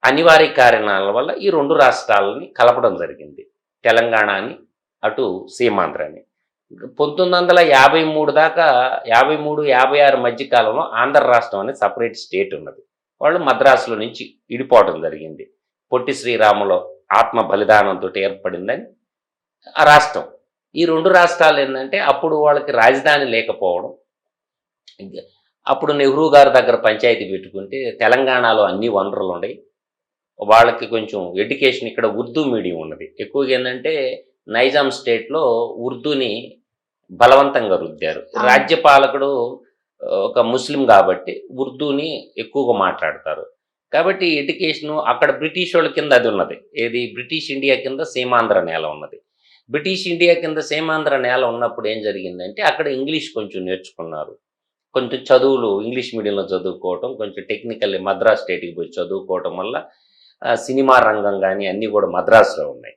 అనివార్య కారణాల వల్ల ఈ 2 రాష్ట్రాలని కలపడం జరిగింది. తెలంగాణని, అటు సీమాంధ్రని. 1953 దాకా 53, 56 మధ్య కాలంలో ఆంధ్ర రాష్ట్రం అనేది సెపరేట్ స్టేట్ ఉన్నది. వాళ్ళు మద్రాసులో నుంచి విడిపోవడం జరిగింది. పొట్టి శ్రీరాములు ఆత్మ బలిదానంతో ఏర్పడిందని ఆ రాష్ట్రం. ఈ 2 రాష్ట్రాలు ఏంటంటే అప్పుడు వాళ్ళకి రాజధాని లేకపోవడం. అప్పుడు నెహ్రూ గారి దగ్గర పంచాయతీ పెట్టుకుంటే తెలంగాణలో అన్ని వనరులు ఉన్నాయి. వాళ్ళకి కొంచెం ఎడ్యుకేషన్ ఇక్కడ ఉర్దూ మీడియం ఉన్నది. ఎక్కువగా ఏంటంటే నైజాం స్టేట్లో ఉర్దూని బలవంతంగా రుద్దారు. రాజ్యపాలకుడు ఒక ముస్లిం కాబట్టి ఉర్దూని ఎక్కువగా మాట్లాడతారు. కాబట్టి ఎడ్యుకేషను అక్కడ బ్రిటిష్ వాళ్ళ కింద అది ఉన్నది. ఏది బ్రిటిష్ ఇండియా కింద సీమాంధ్ర నేల ఉన్నది. బ్రిటిష్ ఇండియా కింద సీమాంధ్ర నేల ఉన్నప్పుడు ఏం జరిగిందంటే అక్కడ ఇంగ్లీష్ కొంచెం నేర్చుకున్నారు. కొంచెం చదువులు ఇంగ్లీష్ మీడియంలో చదువుకోవటం, కొంచెం టెక్నికల్ మద్రాస్ స్టేట్కి పోయి చదువుకోవటం వల్ల సినిమా రంగం కానీ అన్నీ కూడా మద్రాసులో ఉన్నాయి.